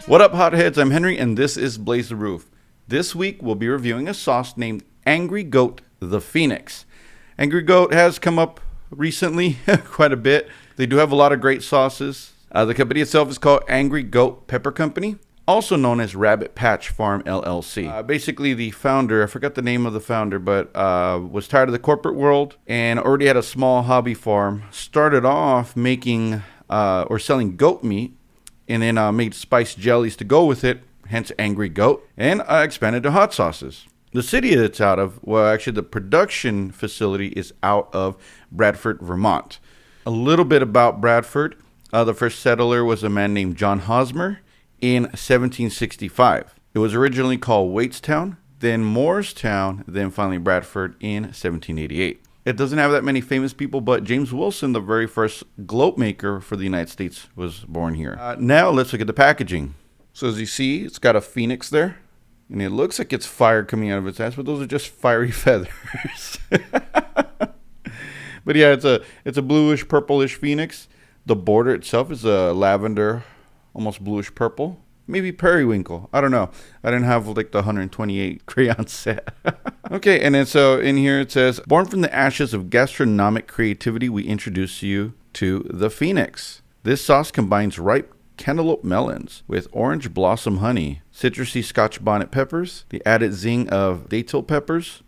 What up, hotheads? I'm Henry, and this is Blaze the Roof. This week, we'll be reviewing a sauce named Angry Goat the Phoenix. Angry Goat has come up recently quite a bit. They do have a lot of great sauces. The company itself is called Angry Goat Pepper Company, also known as Rabbit Patch Farm LLC. Basically, the founder, I forgot the name of the founder, but was tired of the corporate world and already had a small hobby farm. Started off making or selling goat meat, and then made spiced jellies to go with it, hence Angry Goat, and expanded to hot sauces. The city it's out of, well, actually the production facility is out of Bradford, Vermont. A little bit about Bradford. The first settler was a man named John Hosmer in 1765. It was originally called Waitstown, then Moorestown, then finally Bradford in 1788. It doesn't have that many famous people, but James Wilson, the very first globe maker for the United States, was born here. Now let's look at the packaging. So as you see, it's got a phoenix there, and it looks like it's fire coming out of its ass, but those are just fiery feathers. But yeah, it's a bluish purplish phoenix. The border itself is a lavender, almost bluish purple. Maybe periwinkle. I don't know. I didn't have like the 128 crayon set. Okay, and then so in here it says, born from the ashes of gastronomic creativity, we introduce you to the Phoenix. This sauce combines ripe cantaloupe melons with orange blossom honey, citrusy Scotch bonnet peppers, the added zing of datil peppers,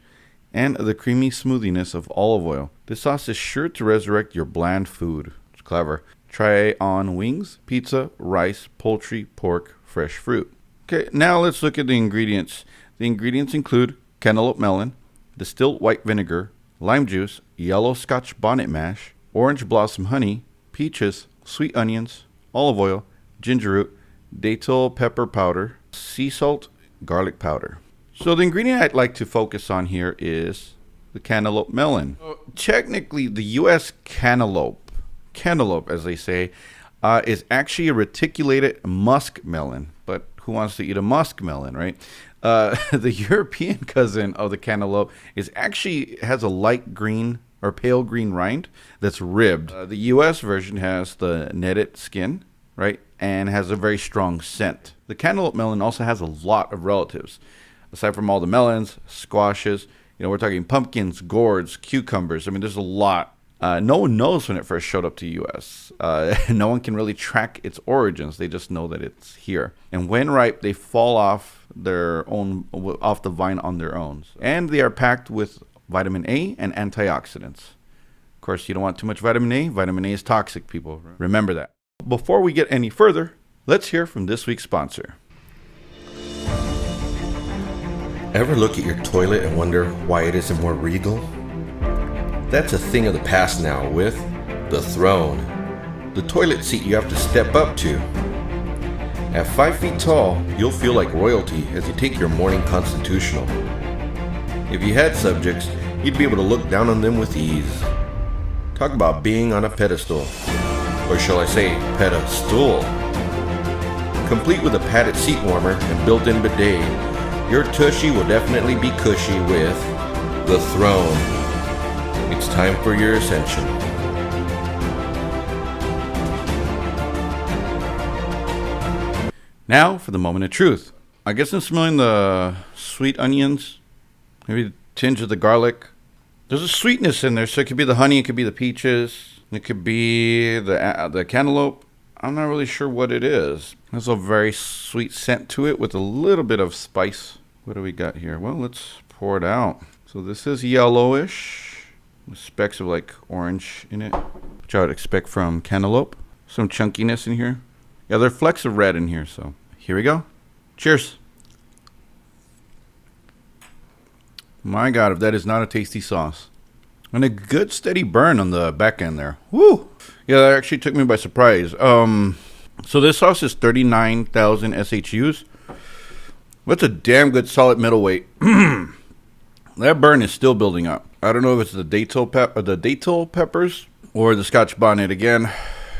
and the creamy smoothiness of olive oil. This sauce is sure to resurrect your bland food. It's clever. Try on wings, pizza, rice, poultry, pork, fresh fruit. Okay, now let's look at the ingredients. The ingredients include cantaloupe melon, distilled white vinegar, lime juice, yellow Scotch bonnet mash, orange blossom honey, peaches, sweet onions, olive oil, ginger root, datil pepper powder, sea salt, garlic powder. So the ingredient I'd like to focus on here is the cantaloupe melon. Technically, the U.S. cantaloupe, as they say, is actually a reticulated musk melon. But who wants to eat a musk melon, right? The European cousin of the cantaloupe has a light green or pale green rind that's ribbed. The U.S. version has the netted skin, right, and has a very strong scent. The cantaloupe melon also has a lot of relatives. Aside from all the melons, squashes, we're talking pumpkins, gourds, cucumbers. I mean, there's a lot. No one knows when it first showed up to the U.S. No one can really track its origins. They just know that it's here. And when ripe, they fall off the vine on their own. And they are packed with vitamin A and antioxidants. Of course, you don't want too much vitamin A. Vitamin A is toxic, people. Remember that. Before we get any further, let's hear from this week's sponsor. Ever look at your toilet and wonder why it isn't more regal? That's a thing of the past now with the Throne, the toilet seat you have to step up to. At 5 feet tall, you'll feel like royalty as you take your morning constitutional. If you had subjects, you'd be able to look down on them with ease. Talk about being on a pedestal, or shall I say pedestal. Complete with a padded seat warmer and built-in bidet, your tushy will definitely be cushy with the Throne. It's time for your ascension. Now for the moment of truth. I guess I'm smelling the sweet onions, maybe a tinge of the garlic. There's a sweetness in there, so it could be the honey, it could be the peaches, it could be the cantaloupe. I'm not really sure what it is. There's a very sweet scent to it with a little bit of spice. What do we got here? Well, let's pour it out. So this is yellowish, with specks of like orange in it, which I would expect from cantaloupe. Some chunkiness in here. Yeah, there are flecks of red in here, so here we go. Cheers. My God, if that is not a tasty sauce. And a good steady burn on the back end there. Woo! Yeah, that actually took me by surprise. So this sauce is 39,000 SHUs. That's a damn good solid middleweight. That burn is still building up. I don't know if it's the datil peppers or the Scotch bonnet. Again,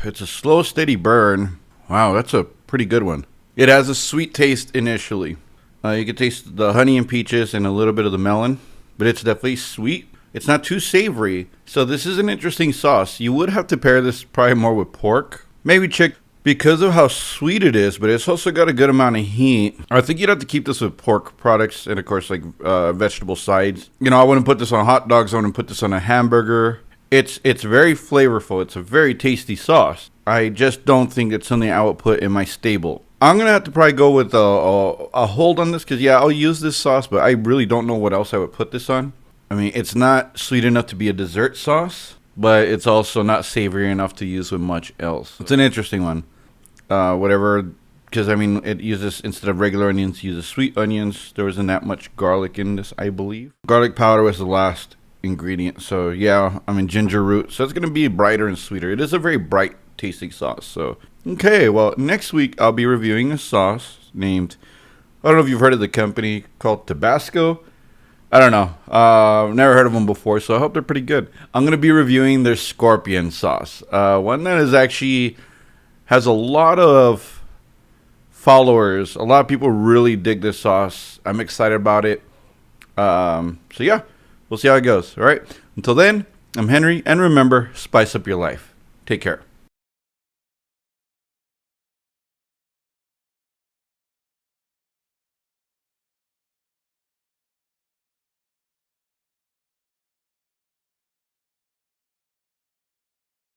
it's a slow, steady burn. Wow, that's a pretty good one. It has a sweet taste initially. You can taste the honey and peaches and a little bit of the melon, but it's definitely sweet. It's not too savory, so this is an interesting sauce. You would have to pair this probably more with pork, maybe because of how sweet it is, but it's also got a good amount of heat. I think you'd have to keep this with pork products and, of course, like vegetable sides. You know, I wouldn't put this on hot dogs. I wouldn't put this on a hamburger. It's very flavorful. It's a very tasty sauce. I just don't think it's something I would put in my stable. I'm going to have to probably go with a hold on this because, yeah, I'll use this sauce, but I really don't know what else I would put this on. I mean, it's not sweet enough to be a dessert sauce, but it's also not savory enough to use with much else. It's an interesting one. Whatever, because I mean, it uses, instead of regular onions, it uses sweet onions. There wasn't that much garlic in this, I believe. Garlic powder was the last ingredient. So yeah, I mean, ginger root. So it's going to be brighter and sweeter. It is a very bright tasting sauce. So, okay, well, next week I'll be reviewing a sauce named, I don't know if you've heard of the company called Tabasco. I don't know. Never heard of them before, so I hope they're pretty good. I'm going to be reviewing their scorpion sauce. One that is actually has a lot of followers. A lot of people really dig this sauce. I'm excited about it. So yeah, we'll see how it goes. All right. Until then, I'm Henry, and remember, spice up your life. Take care.